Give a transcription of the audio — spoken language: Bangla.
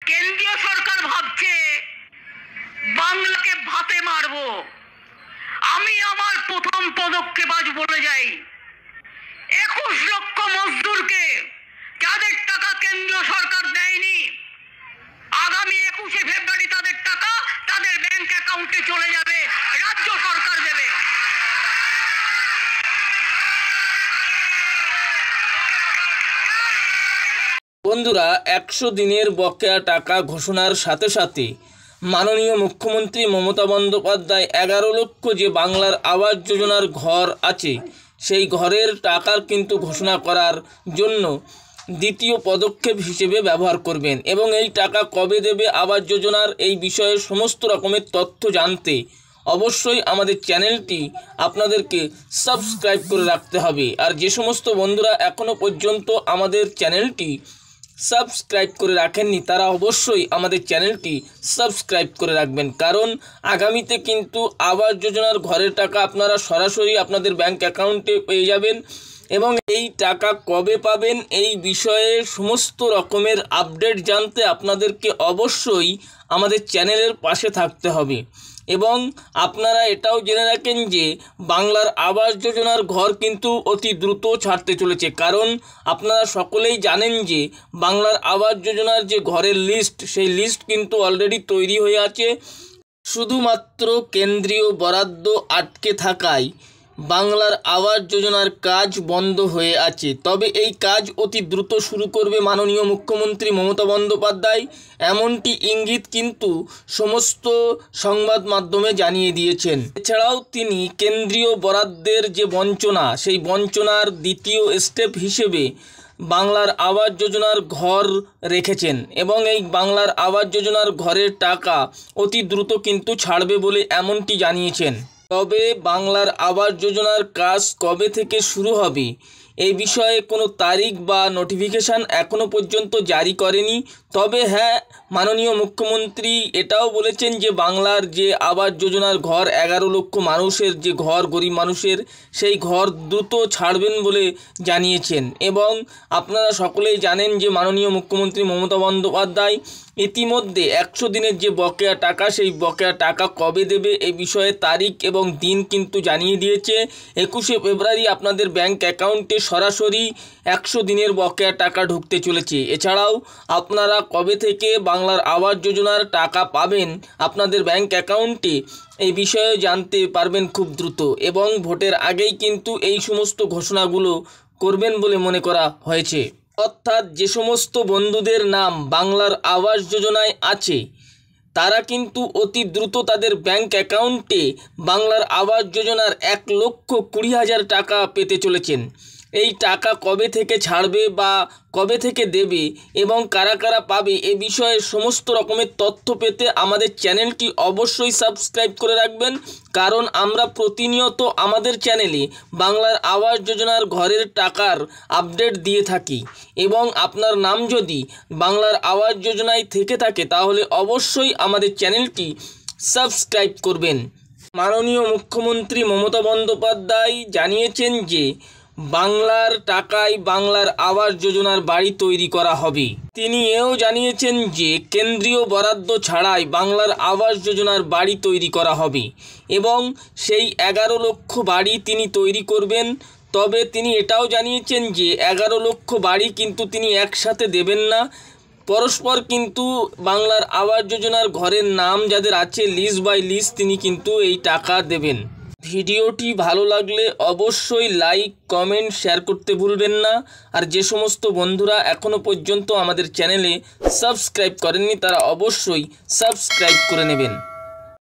কেন্দ্রীয় সরকার ভাবছে বাংলাকে ভাতে মারবো। আমি আমার প্রথম পদক্ষেপ আজ বলে যাই, 21 লক্ষ মজদুরকে যাদের টাকা কেন্দ্রীয় সরকার দেয়নি, আগামী 21শে ফেব্রুয়ারি তাদের টাকা তাদের ব্যাংক অ্যাকাউন্টে চলে যাবে, রাজ্য সরকার দেবে। বন্ধুরা, 100 দিনের বকেয়া টাকা ঘোষণার সাথে সাথে মাননীয় মুখ্যমন্ত্রী মমতা বন্দ্যোপাধ্যায় 11 লক্ষ যে বাংলার আবাস যোজনার ঘর আছে সেই ঘরের টাকার কিন্তু ঘোষণা করার জন্য দ্বিতীয় পদক্ষেপ হিসেবে ব্যবহার করবেন এবং এই টাকা কবে দেবে আবাস যোজনার এই বিষয়ে সমস্ত রকমের তথ্য জানতে অবশ্যই আমাদের চ্যানেলটি আপনাদেরকে সাবস্ক্রাইব করে রাখতে হবে। আর যে সমস্ত বন্ধুরা এখনও পর্যন্ত আমাদের চ্যানেলটি সাবস্ক্রাইব করে রাখেননি তারা অবশ্যই আমাদের চ্যানেলটি সাবস্ক্রাইব করে রাখবেন, কারণ আগামীতে কিন্তু আবাস যোজনার ঘরের টাকা আপনারা সরাসরি আপনাদের ব্যাংক অ্যাকাউন্টে পেয়ে যাবেন এবং এই টাকা কবে পাবেন এই বিষয়ে সমস্ত রকমের আপডেট জানতে আপনাদেরকে অবশ্যই আমাদের চ্যানেলের পাশে থাকতে হবে। এবং আপনারা এটাও জেনে রাখেন যে বাংলার আবাস যোজনার ঘর কিন্তু অতি দ্রুত ছাড়তে চলেছে, কারণ আপনারা সকলেই জানেন যে বাংলার আবাস যোজনার যে ঘরের লিস্ট সেই লিস্ট কিন্তু অলরেডি তৈরি হয়ে আছে। শুধুমাত্র কেন্দ্রীয় বরাদ্দ আটকে থাকায় বাংলার আবাস যোজনার কাজ বন্ধ হয়ে আছে। তবে এই কাজ অতি দ্রুত শুরু করবে মাননীয় মুখ্যমন্ত্রী মমতা বন্দ্যোপাধ্যায়, এমনটি ইঙ্গিত কিন্তু সমস্ত সংবাদ মাধ্যমে জানিয়ে দিয়েছেন। এছাড়াও তিনি কেন্দ্রীয় বরাদ্দের যে বঞ্চনা সেই বঞ্চনার দ্বিতীয় স্টেপ হিসেবে বাংলার আবাস যোজনার ঘর রেখেছেন এবং এই বাংলার আবাস যোজনার ঘরের টাকা অতি দ্রুত কিন্তু ছাড়বে বলে এমনটি জানিয়েছেন। তবে বাংলার আবাস যোজনার কাজ কবে থেকে শুরু হবে এই বিষয়ে কোনো তারিখ বা নোটিফিকেশান এখনও পর্যন্ত জারি করেনি। তবে হ্যাঁ, মাননীয় মুখ্যমন্ত্রী এটাও বলেছেন যে বাংলার যে আবাস যোজনার ঘর 11 লক্ষ মানুষের যে ঘর গরিব মানুষের সেই ঘর দ্রুত ছাড়বেন বলে জানিয়েছেন। এবং আপনারা সকলেই জানেন যে মাননীয় মুখ্যমন্ত্রী মমতা বন্দ্যোপাধ্যায় ইতিমধ্যে 100 দিনের যে বকেয়া টাকা সেই বকেয়া টাকা কবে দেবে এই বিষয়ে তারিখ এবং দিন কিন্তু জানিয়ে দিয়েছে। 21শে ফেব্রুয়ারি আপনাদের ব্যাংক অ্যাকাউন্টে সরাসরি 100 দিনের বকেয়া টাকা ঢুকতে চলেছে। এছাড়াও আপনারা কবে থেকে বাংলার আবাস যোজনার টাকা পাবেন আপনাদের ব্যাংক অ্যাকাউন্টে এই বিষয়ে জানতে পারবেন খুব দ্রুত এবং ভোটের আগেই কিন্তু এই সমস্ত ঘোষণাগুলো করবেন বলে মনে করা হয়েছে। অর্থাৎ যে সমস্ত বন্ধুদের নাম বাংলার আবাস যোজনায় আছে তারা কিন্তু অতি দ্রুত তাদের ব্যাংক অ্যাকাউন্টে বাংলার আবাস যোজনার 1,20,000 টাকা পেতে চলেছেন। এই টাকা কবে থেকে ছাড়বে বা কবে থেকে দেবে এবং কারা কারা পাবে এ বিষয়ে সমস্ত রকমের তথ্য পেতে আমাদের চ্যানেলটি অবশ্যই সাবস্ক্রাইব করে রাখবেন, কারণ আমরা প্রতিনিয়ত আমাদের চ্যানেলে বাংলার আবাস যোজনার ঘরের টাকার আপডেট দিয়ে থাকি এবং আপনার নাম যদি বাংলার আবাস যোজনায় থেকে থাকে তাহলে অবশ্যই আমাদের চ্যানেলটি সাবস্ক্রাইব করবেন। মাননীয় মুখ্যমন্ত্রী মমতা বন্দ্যোপাধ্যায় জানিয়েছেন যে বাংলার টাকায় বাংলার আবাস যোজনার বাড়ি তৈরি করা হবে। তিনি এও জানিয়েছেন যে কেন্দ্রীয় বরাদ্দ ছাড়াই বাংলার আবাস যোজনার বাড়ি তৈরি করা হবে এবং সেই 11 লক্ষ বাড়ি তিনি তৈরি করবেন। তবে তিনি এটাও জানিয়েছেন যে 11 লক্ষ বাড়ি কিন্তু তিনি একসাথে দেবেন না, পরস্পর কিন্তু বাংলার আবাস যোজনার ঘরের নাম যাদের আছে লিস্ট বাই লিস্ট তিনি কিন্তু এই টাকা দেবেন। ভিডিওটি ভালো লাগলে অবশ্যই লাইক কমেন্ট শেয়ার করতে ভুলবেন না। আর যে সমস্ত বন্ধুরা এখনও পর্যন্ত আমাদের চ্যানেলে সাবস্ক্রাইব করেননি তারা অবশ্যই সাবস্ক্রাইব করে নেবেন।